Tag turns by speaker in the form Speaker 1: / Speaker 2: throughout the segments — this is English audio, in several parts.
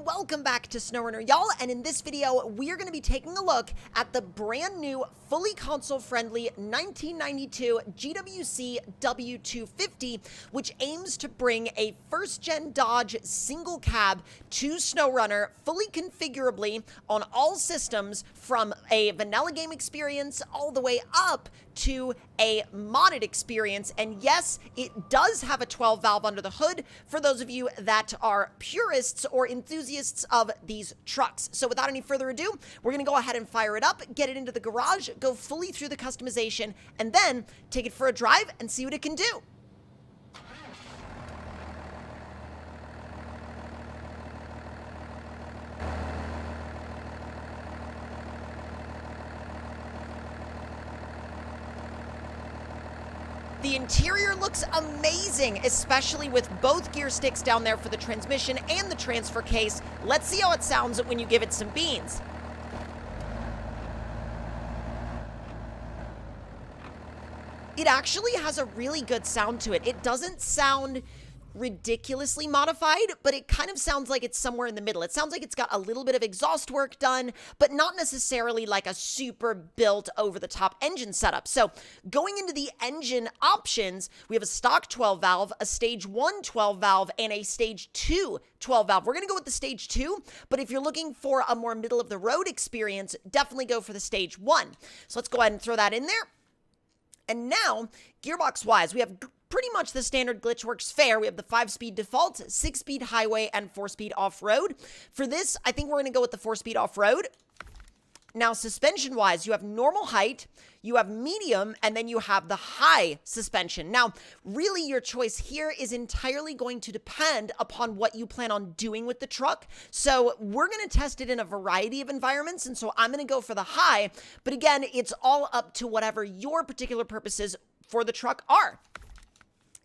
Speaker 1: welcome back to SnowRunner, y'all, and in this video, we're going to be taking a look at the brand new, fully console-friendly 1992 GWC W250, which aims to bring a first-gen Dodge single cab to SnowRunner fully configurably on all systems, from a vanilla game experience all the way up to a modded experience. And yes, it does have a 12 valve under the hood for those of you that are purists or enthusiasts of these trucks. So without any further ado, we're gonna go ahead and fire it up, get it into the garage, go fully through the customization, and then take it for a drive and see what it can do. The interior looks amazing, especially with both gear sticks down there for the transmission and the transfer case. Let's see how it sounds when you give it some beans. It actually has a really good sound to it. It doesn't sound ridiculously modified, but it kind of sounds like it's somewhere in the middle. It sounds like it's got a little bit of exhaust work done, but not necessarily like a super built over-the-top engine setup. So going into the engine options, we have a stock 12 valve, a stage 1 12 valve, and a stage 2 12 valve. We're going to go with the stage 2, but if you're looking for a more middle of the road experience, definitely go for the stage 1. So let's go ahead and throw that in there. And now, gearbox-wise, we have pretty much the standard Glitchworks fare. We have the 5-speed default, 6-speed highway, and 4-speed off-road. For this, I think we're going to go with the 4-speed off-road. Now, suspension-wise, you have normal height, you have medium, and then you have the high suspension. Now, really, your choice here is entirely going to depend upon what you plan on doing with the truck. So we're going to test it in a variety of environments, and so I'm going to go for the high. But again, it's all up to whatever your particular purposes for the truck are.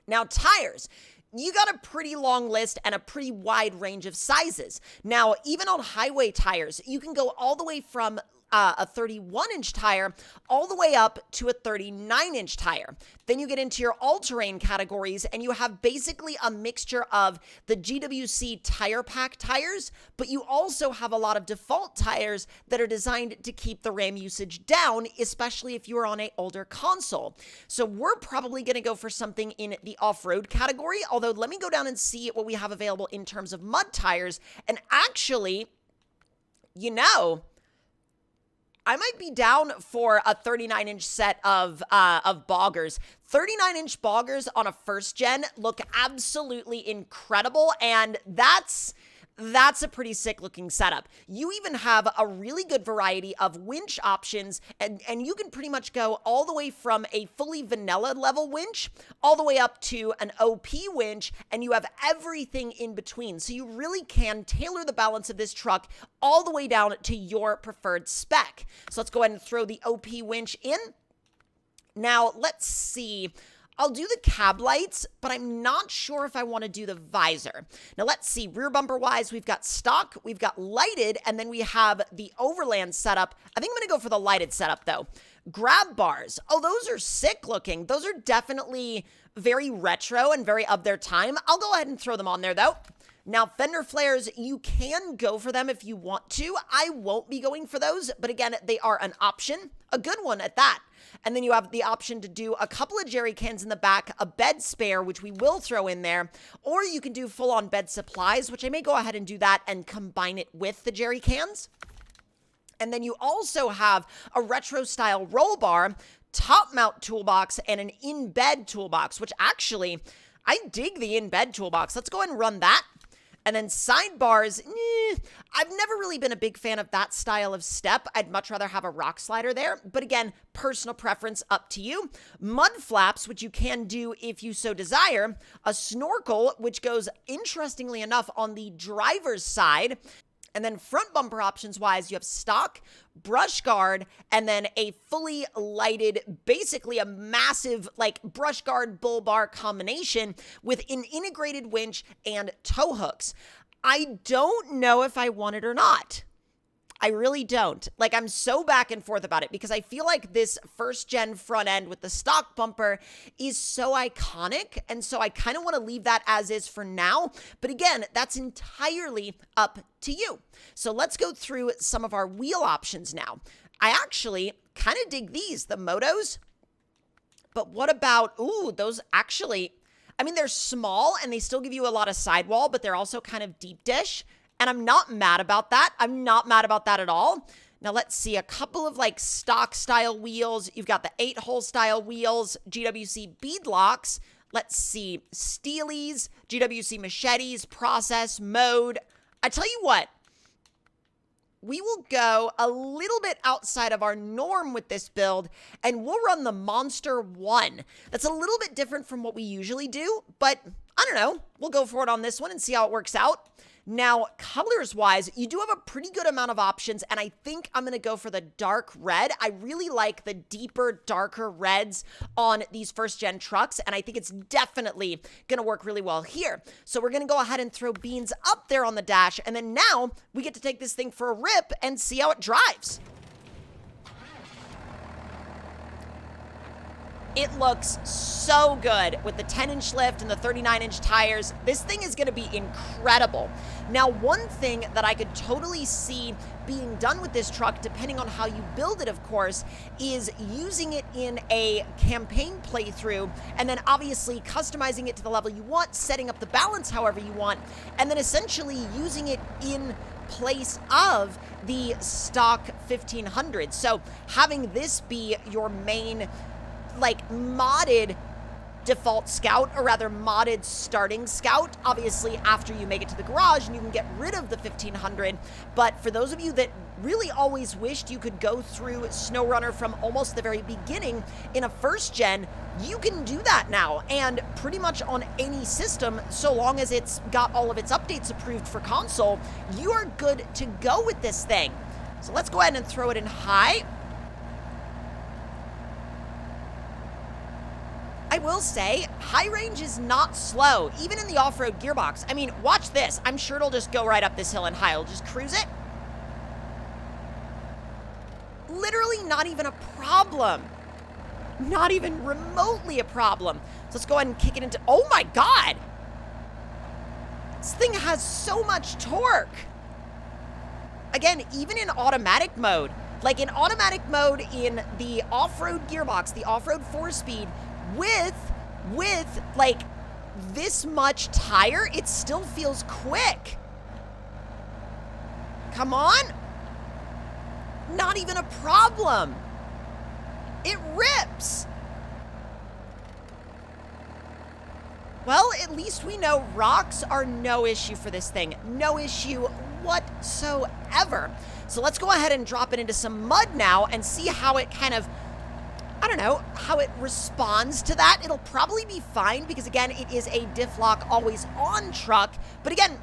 Speaker 1: Now, tires. You got a pretty long list and a pretty wide range of sizes. Now, even on highway tires, you can go all the way from a 31-inch tire all the way up to a 39-inch tire. Then you get into your all-terrain categories, and you have basically a mixture of the GWC tire pack tires, but you also have a lot of default tires that are designed to keep the RAM usage down, especially if you are on an older console. So we're probably going to go for something in the off-road category, although let me go down and see what we have available in terms of mud tires. And actually, you know, I might be down for a 39-inch set of boggers. 39-inch boggers on a first gen look absolutely incredible, and that's a pretty sick looking setup. You even have a really good variety of winch options, and you can pretty much go all the way from a fully vanilla level winch all the way up to an OP winch, and you have everything in between. So you really can tailor the balance of this truck all the way down to your preferred spec. So let's go ahead and throw the OP winch in. Now, let's see. I'll do the cab lights, but I'm not sure if I want to do the visor. Now, let's see. Rear bumper-wise, we've got stock, we've got lighted, and then we have the overland setup. I think I'm going to go for the lighted setup, though. Grab bars. Oh, those are sick looking. Those are definitely very retro and very of their time. I'll go ahead and throw them on there, though. Now, fender flares, you can go for them if you want to. I won't be going for those, but again, they are an option, a good one at that. And then you have the option to do a couple of jerry cans in the back, a bed spare, which we will throw in there, or you can do full-on bed supplies, which I may go ahead and do that and combine it with the jerry cans. And then you also have a retro-style roll bar, top-mount toolbox, and an in-bed toolbox, which actually, I dig the in-bed toolbox. Let's go ahead and run that. And then sidebars, I've never really been a big fan of that style of step. I'd much rather have a rock slider there. But again, personal preference, up to you. Mud flaps, which you can do if you so desire. A snorkel, which goes, interestingly enough, on the driver's side. And then front bumper options-wise, you have stock, brush guard, and then a fully lighted, basically a massive, like, brush guard bull bar combination with an integrated winch and tow hooks. I don't know if I want it or not. I really don't. Like, I'm so back and forth about it because I feel like this first gen front end with the stock bumper is so iconic. And so I kind of want to leave that as is for now. But again, that's entirely up to you. So let's go through some of our wheel options now. I actually kind of dig these, the Motos. But what about, ooh, those actually, I mean, they're small and they still give you a lot of sidewall, but they're also kind of deep dish. And I'm not mad about that. I'm not mad about that at all. Now let's see, a couple of like stock style wheels. You've got the 8-hole style wheels, GWC beadlocks. Let's see, Steelies, GWC machetes, process, mode. I tell you what, we will go a little bit outside of our norm with this build, and we'll run the Monster 1. That's a little bit different from what we usually do, but I don't know. We'll go for it on this one and see how it works out. Now, colors-wise, you do have a pretty good amount of options, and I think I'm going to go for the dark red. I really like the deeper, darker reds on these first-gen trucks, and I think it's definitely going to work really well here. So we're going to go ahead and throw beans up there on the dash, and then now we get to take this thing for a rip and see how it drives. It looks so good with the 10-inch lift and the 39-inch tires. This thing is going to be incredible. Now, one thing that I could totally see being done with this truck, depending on how you build it, of course, is using it in a campaign playthrough and then obviously customizing it to the level you want, setting up the balance however you want, and then essentially using it in place of the stock 1500. So having this be your main like modded default scout, or rather modded starting scout, obviously after you make it to the garage and you can get rid of the 1500. But for those of you that really always wished you could go through SnowRunner from almost the very beginning in a first gen, you can do that now, and pretty much on any system, so long as it's got all of its updates approved for console, you are good to go with this thing. So let's go ahead and throw it in high. I will say, high range is not slow, even in the off-road gearbox. I mean, watch this. I'm sure it'll just go right up this hill in high. It'll just cruise it. Literally not even a problem. Not even remotely a problem. So let's go ahead and kick it into, oh my God. This thing has so much torque. Again, even in automatic mode, like in automatic mode in the off-road gearbox, the off-road 4-speed, with like this much tire, it still feels quick. Come on. Not even a problem. It rips. Well, at least we know rocks are no issue for this thing. No issue whatsoever. So let's go ahead and drop it into some mud now and see how it kind of, I don't know, how it responds to that. It'll probably be fine because, again, it is a diff lock always on truck. But again,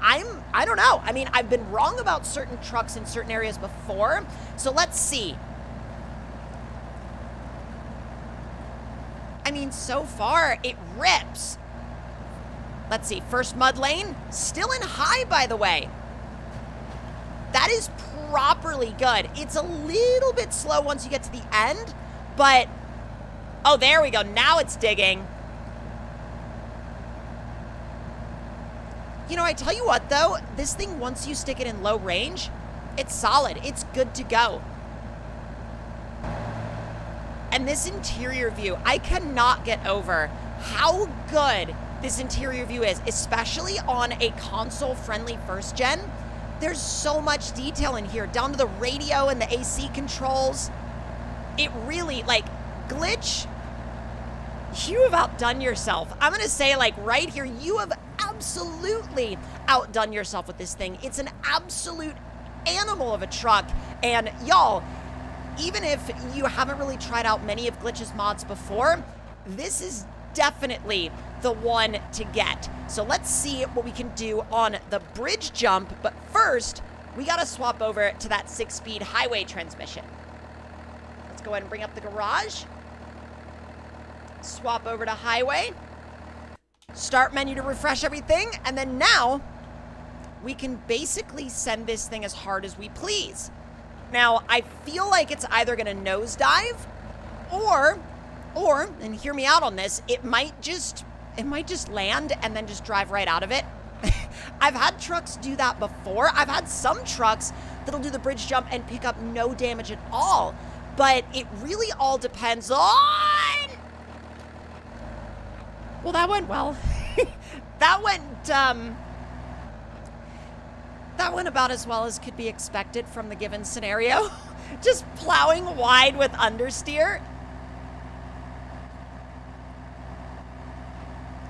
Speaker 1: I don't know. I mean, I've been wrong about certain trucks in certain areas before. So let's see. I mean, so far, it rips. Let's see. First mud lane, still in high, by the way. That is properly good. It's a little bit slow once you get to the end. But, oh, there we go. Now it's digging. You know, I tell you what, though, this thing, once you stick it in low range, it's solid. It's good to go. And this interior view, I cannot get over how good this interior view is, especially on a console-friendly first gen. There's so much detail in here, down to the radio and the AC controls. It really, like, Glitch, you have outdone yourself. I'm going to say, like, right here, you have absolutely outdone yourself with this thing. It's an absolute animal of a truck. And, y'all, even if you haven't really tried out many of Glitch's mods before, this is definitely the one to get. So let's see what we can do on the bridge jump. But first, we got to swap over to that 6-speed highway transmission. Go ahead and bring up the garage. Swap over to highway. Start menu to refresh everything. And then now, we can basically send this thing as hard as we please. Now, I feel like it's either gonna nosedive or, and hear me out on this, it might just land and then just drive right out of it. I've had trucks do that before. I've had some trucks that'll do the bridge jump and pick up no damage at all. But it really all depends on... Well, that went well. That went about as well as could be expected from the given scenario. Just plowing wide with understeer.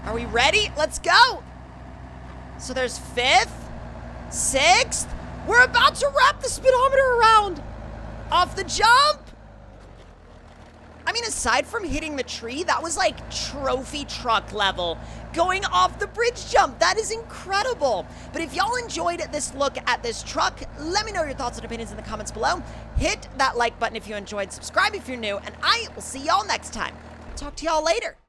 Speaker 1: Are we ready? Let's go. So there's 5th, 6th. We're about to wrap the speedometer around. Off the jump. I mean, aside from hitting the tree, that was like trophy truck level. Going off the bridge jump, that is incredible. But if y'all enjoyed this look at this truck, let me know your thoughts and opinions in the comments below. Hit that like button if you enjoyed, subscribe if you're new, and I will see y'all next time. Talk to y'all later.